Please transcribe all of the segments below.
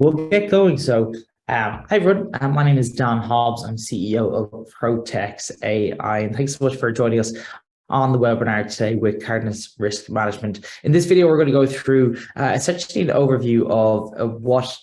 We'll get going. Hi everyone. My name is Don Hobbs. I'm CEO of Protex AI, and thanks so much for joining us on the webinar today with Cardinus Risk Management. In this video, we're going to go through essentially an overview of what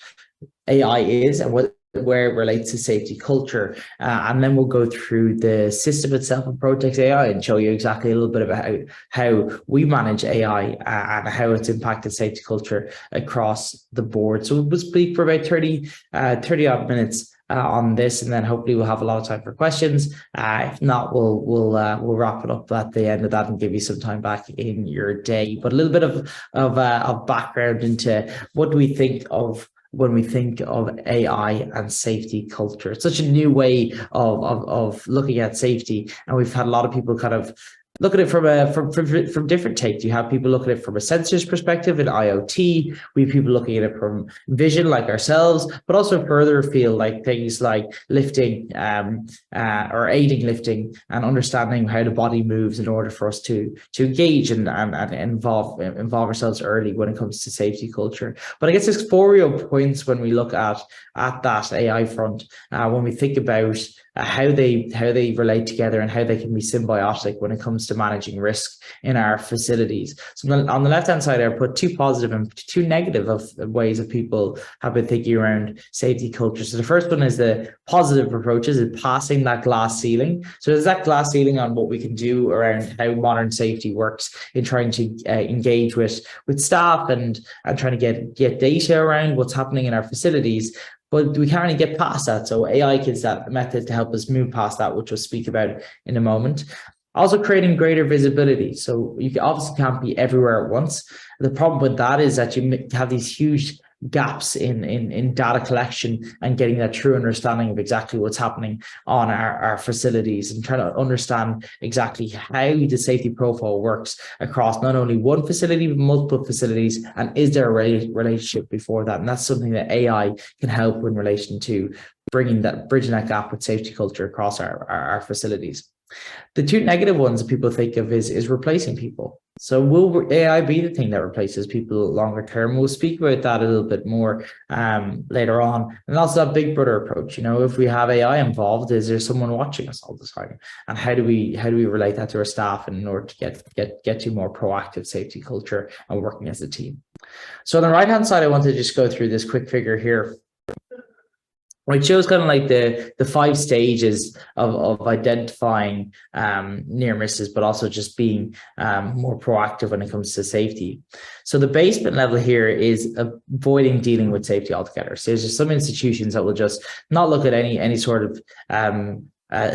AI is and where it relates to safety culture. And then we'll go through the system itself of Protex AI and show you exactly a little bit about how we manage AI and how it's impacted safety culture across the board. So we'll speak for about 30 odd minutes on this, and then hopefully we'll have a lot of time for questions. If not, we'll wrap it up at the end of that and give you some time back in your day. But a little bit of background into what do we think of when we think of AI and safety culture. It's such a new way of looking at safety, and we've had a lot of people kind of look at it from different takes. You have people looking at it from a sensors perspective in IoT. We have people looking at it from vision, like ourselves, but also further afield, like things like lifting or aiding lifting and understanding how the body moves in order for us to engage and involve ourselves early when it comes to safety culture. But I guess there's four real points when we look at that AI front, when we think about how they relate together and how they can be symbiotic when it comes to managing risk in our facilities. So on the left-hand side, I put two positive and two negative of ways that people have been thinking around safety culture. So the first one is the positive approaches, is passing that glass ceiling. So there's that glass ceiling on what we can do around how modern safety works in trying to engage with staff and trying to get data around what's happening in our facilities. But we can't really get past that. So AI gives that method to help us move past that, which we'll speak about in a moment. Also creating greater visibility. So you obviously can't be everywhere at once. The problem with that is that you have these huge gaps in data collection and getting that true understanding of exactly what's happening on our facilities, and trying to understand exactly how the safety profile works across not only one facility, but multiple facilities, and is there a relationship before that? And that's something that AI can help in relation to bridging that gap with safety culture across our facilities. The two negative ones that people think of is replacing people. So will AI be the thing that replaces people longer term? We'll speak about that a little bit more later on. And also that big brother approach. You know, if we have AI involved, is there someone watching us all the time? And how do we relate that to our staff in order to get to more proactive safety culture and working as a team? So on the right hand side, I want to just go through this quick figure here. It shows kind of like the 5 stages of identifying near misses, but also just being more proactive when it comes to safety. So the basement level here is avoiding dealing with safety altogether. So there's just some institutions that will just not look at any sort of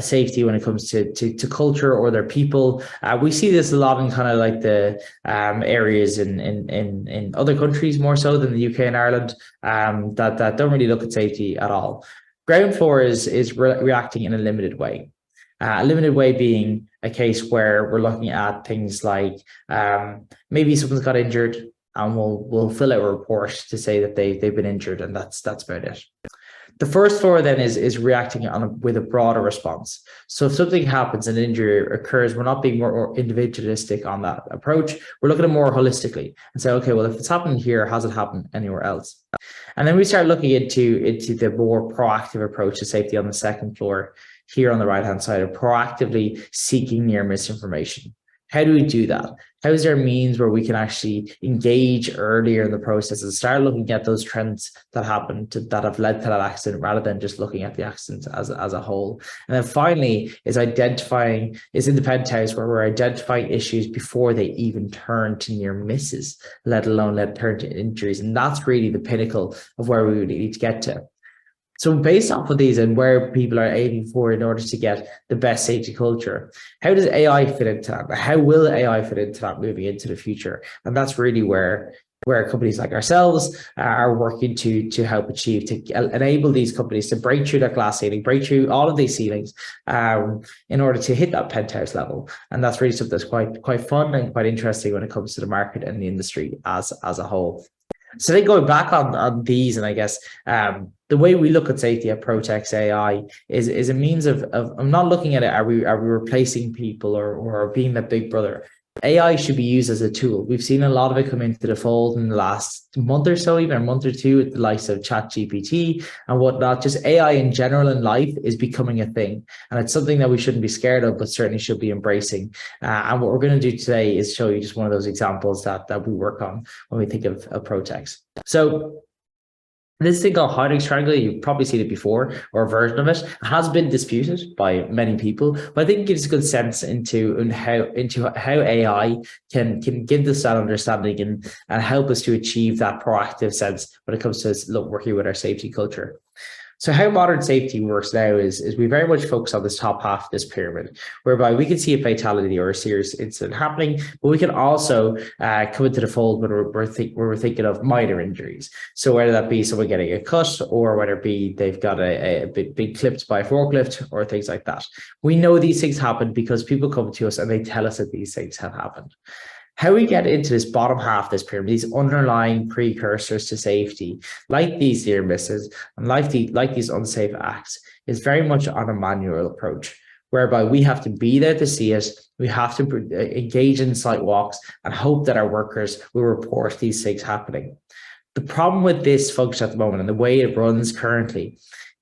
safety when it comes to culture or their people. We see this a lot in kind of like the areas in other countries more so than the UK and Ireland, that don't really look at safety at all. Ground floor is reacting in a limited way. A limited way being a case where we're looking at things like maybe someone's got injured, and we'll fill out a report to say that they've been injured, and that's about it. The first floor then is reacting with a broader response. So if something happens, an injury occurs, we're not being more individualistic on that approach. We're looking at it more holistically and say, okay, well, if it's happened here, has it happened anywhere else? And then we start looking into the more proactive approach to safety on the second floor here on the right-hand side, of proactively seeking near miss information. How do we do that? How is there means where we can actually engage earlier in the process and start looking at those trends that happened that have led to that accident, rather than just looking at the accident as a whole? And then finally is in the penthouse, where we're identifying issues before they even turn to near misses, let alone turn to injuries. And that's really the pinnacle of where we really need to get to. So based off of these and where people are aiming for in order to get the best safety culture, how does AI fit into that? How will AI fit into that moving into the future? And that's really where companies like ourselves are working to help achieve, to enable these companies to break through that glass ceiling, break through all of these ceilings in order to hit that penthouse level. And that's really something that's quite fun and quite interesting when it comes to the market and the industry as a whole. So then going back on these, and I guess the way we look at safety at Protex AI is a means of not looking at it, are we replacing people or being that big brother? AI should be used as a tool. We've seen a lot of it come into the fold in the last month or so, even a month or two, with the likes of ChatGPT and whatnot. Just AI in general in life is becoming a thing. And it's something that we shouldn't be scared of, but certainly should be embracing. And what we're going to do today is show you just one of those examples that we work on when we think of Protex. So this thing called hiding triangle, you've probably seen it before, or a version of it. It has been disputed by many people, but I think it gives a good sense into how AI can give us that understanding and help us to achieve that proactive sense when it comes to working with our safety culture. So how modern safety works now is we very much focus on this top half of this pyramid, whereby we can see a fatality or a serious incident happening, but we can also come into the fold when we're thinking of minor injuries. So whether that be someone getting a cut, or whether it be they've got a big clipped by a forklift, or things like that. We know these things happen because people come to us and they tell us that these things have happened. How we get into this bottom half of this pyramid, these underlying precursors to safety, like these near misses and like these unsafe acts, is very much on a manual approach, whereby we have to be there to see it. We have to engage in site walks and hope that our workers will report these things happening. The problem with this function at the moment and the way it runs currently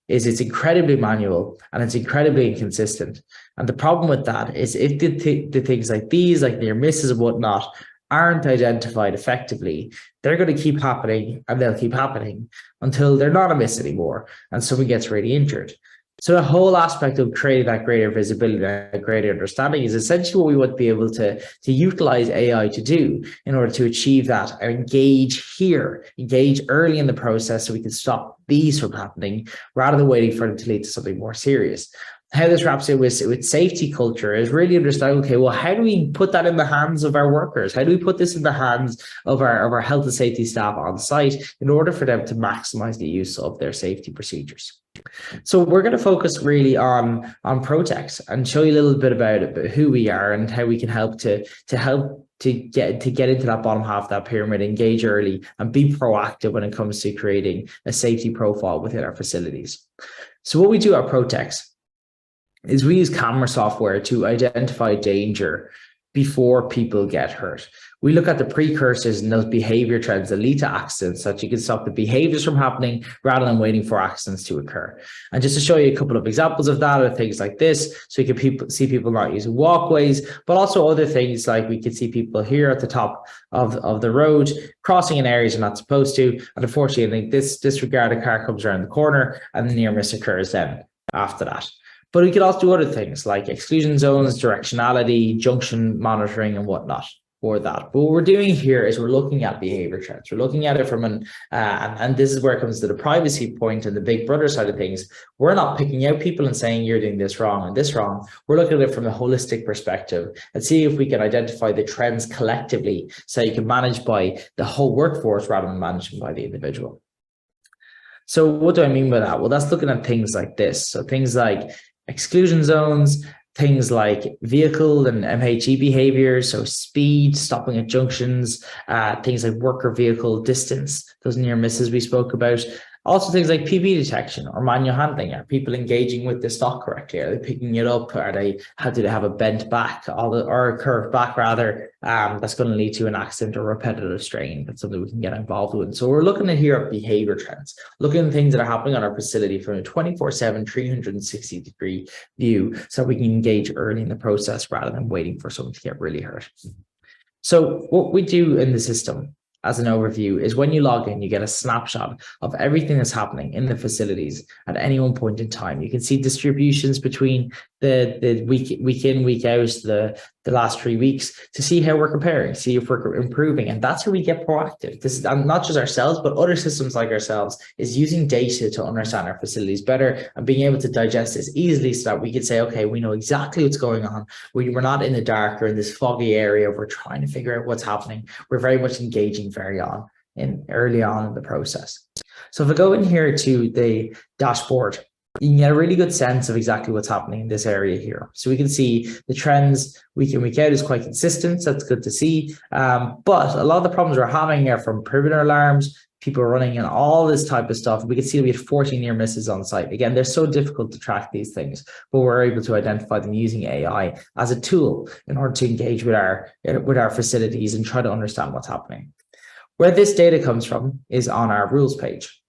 is it's incredibly manual and it's incredibly inconsistent. And the problem with that is if the things like these, like near misses and whatnot, aren't identified effectively, they're going to keep happening and they'll keep happening until they're not a miss anymore and someone gets really injured. So the whole aspect of creating that greater visibility and greater understanding is essentially what we would be able to utilize AI to do in order to achieve that and engage early in the process so we can stop these from happening rather than waiting for them to lead to something more serious. How this wraps in with safety culture is really understanding, okay, well, how do we put that in the hands of our workers? How do we put this in the hands of our health and safety staff on site in order for them to maximize the use of their safety procedures? So we're going to focus really on Protex and show you a little bit about who we are and how we can help to get into that bottom half of that pyramid, engage early, and be proactive when it comes to creating a safety profile within our facilities. So what we do at Protex is we use camera software to identify danger before people get hurt. We look at the precursors and those behavior trends that lead to accidents so that you can stop the behaviors from happening rather than waiting for accidents to occur. And just to show you a couple of examples of that are things like this. So you can see people not using walkways, but also other things like we can see people here at the top of the road crossing in areas they're not supposed to. And unfortunately, this disregarded car comes around the corner and the near miss occurs then after that. But we could also do other things like exclusion zones, directionality, junction monitoring, and whatnot for that. But what we're doing here is we're looking at behavior trends. We're looking at it from and this is where it comes to the privacy point and the big brother side of things. We're not picking out people and saying you're doing this wrong and this wrong. We're looking at it from a holistic perspective and see if we can identify the trends collectively so you can manage by the whole workforce rather than managing by the individual. So what do I mean by that? Well, that's looking at things like this. So things like exclusion zones, things like vehicle and MHE behaviors, so speed, stopping at junctions, things like worker vehicle distance, those near misses we spoke about. Also things like PV detection or manual handling. Are people engaging with the stock correctly? Are they picking it up? Do they have a bent back or a curved back rather? That's going to lead to an accident or repetitive strain. That's something we can get involved with. So we're looking at here at behavior trends, looking at things that are happening on our facility from a 24/7, 360-degree view so we can engage early in the process rather than waiting for someone to get really hurt. So what we do in the system as an overview is when you log in, you get a snapshot of everything that's happening in the facilities at any one point in time. You can see distributions between the week in, week out, the last 3 weeks to see how we're comparing, see if we're improving. And that's where we get proactive. This is not just ourselves, but other systems like ourselves is using data to understand our facilities better and being able to digest this easily so that we can say, okay, we know exactly what's going on. We're not in the dark or in this foggy area. We're trying to figure out what's happening. We're very much engaging early on in the process. So if I go in here to the dashboard, you can get a really good sense of exactly what's happening in this area here. So we can see the trends week in, week out is quite consistent. So that's good to see. But a lot of the problems we're having are from perimeter alarms, people running, and all this type of stuff. We can see that we had 14 near misses on site. Again, they're so difficult to track these things, but we're able to identify them using AI as a tool in order to engage with our facilities and try to understand what's happening. Where this data comes from is on our rules page.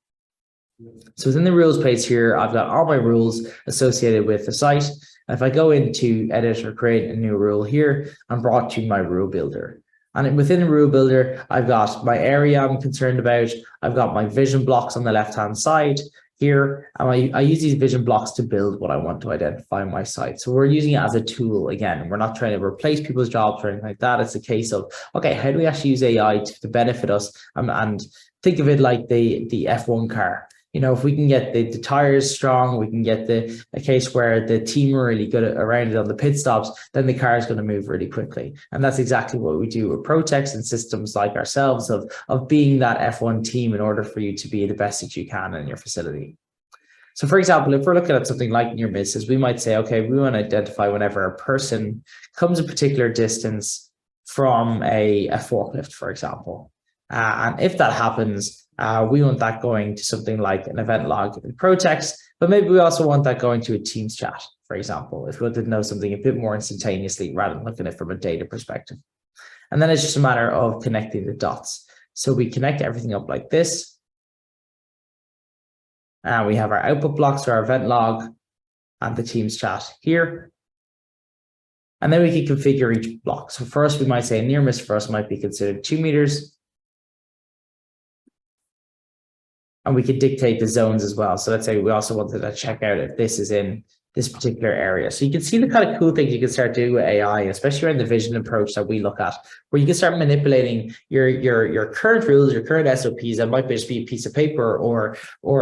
So within the rules page here, I've got all my rules associated with the site. And if I go into edit or create a new rule here, I'm brought to my rule builder. And within the rule builder, I've got my area I'm concerned about. I've got my vision blocks on the left-hand side here. And I use these vision blocks to build what I want to identify on my site. So we're using it as a tool. Again, we're not trying to replace people's jobs or anything like that. It's a case of, okay, how do we actually use AI to benefit us? And think of it like the F1 car. You know, if we can get the tires strong, we can get a case where the team are really good around it on the pit stops, then the car is going to move really quickly. And that's exactly what we do with Protex and systems like ourselves of being that F1 team in order for you to be the best that you can in your facility. So for example, if we're looking at something like near misses, we might say, okay, we want to identify whenever a person comes a particular distance from a forklift, for example. And if that happens, we want that going to something like an event log in Protex, but maybe we also want that going to a Teams chat, for example, if we want to know something a bit more instantaneously rather than looking at it from a data perspective. And then it's just a matter of connecting the dots. So we connect everything up like this. And we have our output blocks, or our event log and the Teams chat here. And then we can configure each block. So first we might say a near miss for us might be considered 2 meters. And we could dictate the zones as well. So let's say we also wanted to check out if this is in this particular area. So you can see the kind of cool things you can start doing with AI, especially around the vision approach that we look at, where you can start manipulating your current rules, your current SOPs. That might just be a piece of paper or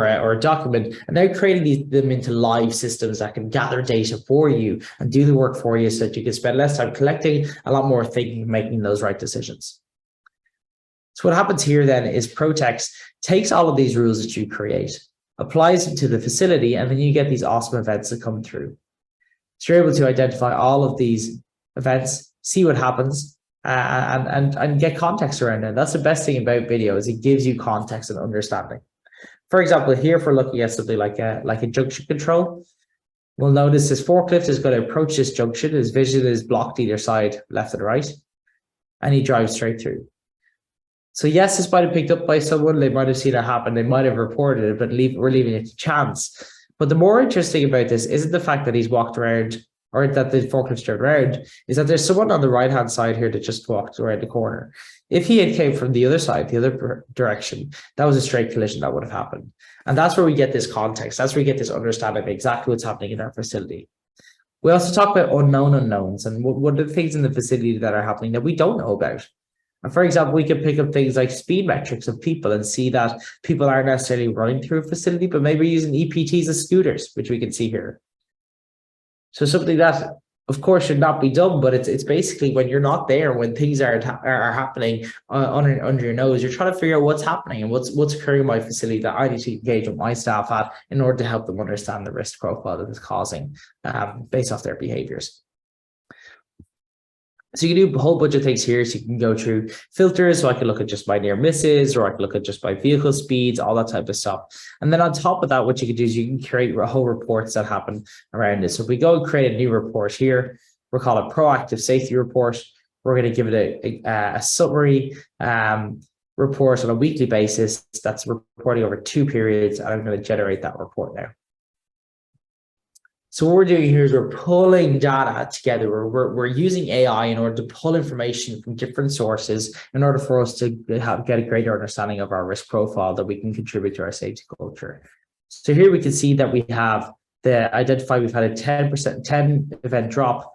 a document, and now creating them into live systems that can gather data for you and do the work for you, so that you can spend less time collecting, a lot more thinking, and making those right decisions. So what happens here then is Protex takes all of these rules that you create, applies them to the facility, and then you get these awesome events that come through. So you're able to identify all of these events, see what happens, and get context around it. That's the best thing about video, is it gives you context and understanding. For example, here, if we're looking at something like a junction control, we'll notice this forklift is going to approach this junction. His vision is blocked either side, left and right, and he drives straight through. So yes, this might have picked up by someone. They might have seen it happen. They might have reported it, but we're leaving it to chance. But the more interesting about this isn't the fact that he's walked around, or that the forklift's turned around, is that there's someone on the right-hand side here that just walked around the corner. If he had came from the other side, the other direction, that was a straight collision that would have happened. And that's where we get this context. That's where we get this understanding of exactly what's happening in our facility. We also talk about unknown unknowns, and what are the things in the facility that are happening that we don't know about. And for example, we can pick up things like speed metrics of people and see that people aren't necessarily running through a facility, but maybe using EPTs as scooters, which we can see here. So something that, of course, should not be done, but it's basically when you're not there, when things are happening under your nose, you're trying to figure out what's happening and what's occurring in my facility that I need to engage with my staff at in order to help them understand the risk profile that it's causing based off their behaviors. So you can do a whole bunch of things here. So you can go through filters. So I can look at just my near misses, or I can look at just my vehicle speeds, all that type of stuff. And then on top of that, what you can do is you can create whole reports that happen around it. So if we go and create a new report here, we'll call it proactive safety report. We're going to give it a summary report on a weekly basis that's reporting over 2 periods. And I'm going to generate that report now. So what we're doing here is we're pulling data together. We're using AI in order to pull information from different sources in order for us to get a greater understanding of our risk profile that we can contribute to our safety culture. So here we can see that we have we've had a 10 event drop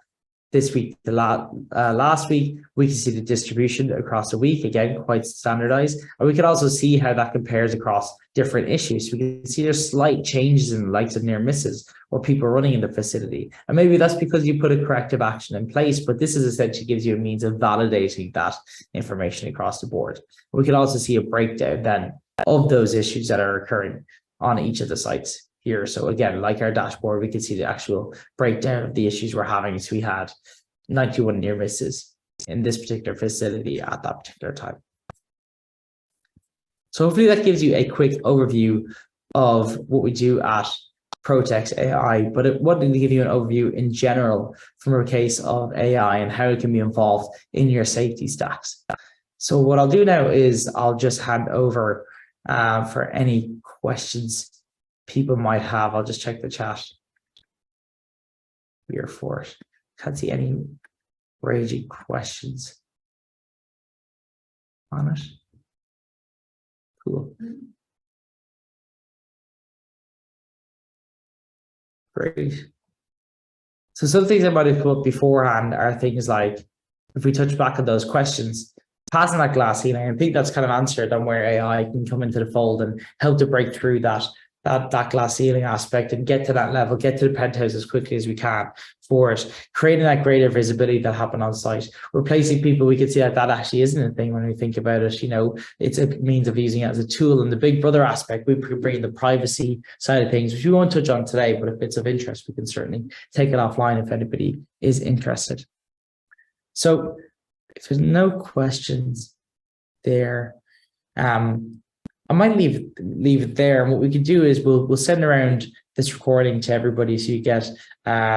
this week. The last week, we can see the distribution across the week, again, quite standardized. And we can also see how that compares across different issues. We can see there's slight changes in the likes of near misses or people running in the facility. And maybe that's because you put a corrective action in place, but this is essentially gives you a means of validating that information across the board. We can also see a breakdown then of those issues that are occurring on each of the sites here. So again, like our dashboard, we can see the actual breakdown of the issues we're having. So we had 91 near misses in this particular facility at that particular time. So hopefully that gives you a quick overview of what we do at Protex AI, but it wanted to give you an overview in general from a case of AI and how it can be involved in your safety stacks. So what I'll do now is I'll just hand over for any questions people might have. I'll just check the chat here for it. Can't see any raging questions on it. Cool. Great. So some things I might have put up beforehand are things like, if we touch back on those questions, passing that glass ceiling, I think that's kind of answered on where AI can come into the fold and help to break through that glass ceiling aspect and get to that level, get to the penthouse as quickly as we can for it, creating that greater visibility that happened on site, replacing people. We could see that actually isn't a thing when we think about it. It's a means of using it as a tool. And the big brother aspect, we could bring the privacy side of things, which we won't touch on today, but if it's of interest, we can certainly take it offline if anybody is interested. So if there's no questions there, I might leave it there. And what we could do is we'll send around this recording to everybody so you get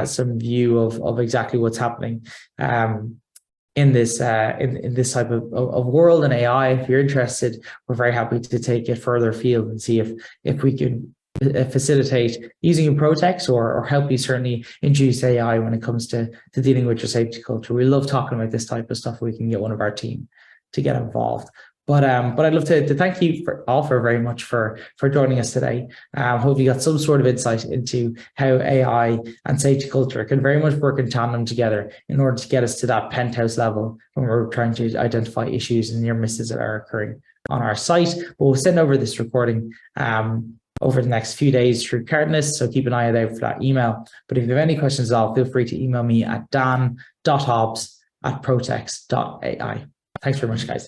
some view of exactly what's happening in this type of world and AI. If you're interested, we're very happy to take it further afield and see if we can facilitate using a Protex or help you certainly introduce AI when it comes to dealing with your safety culture. We love talking about this type of stuff. We can get one of our team to get involved. But I'd love to thank you all very much for joining us today. Hope you got some sort of insight into how AI and safety culture can very much work in tandem together in order to get us to that penthouse level when we're trying to identify issues and near misses that are occurring on our site. We'll send over this recording over the next few days through Cardinus, so keep an eye out for that email. But if you have any questions at all, feel free to email me at dan.hobbs@protex.ai. Thanks very much, guys.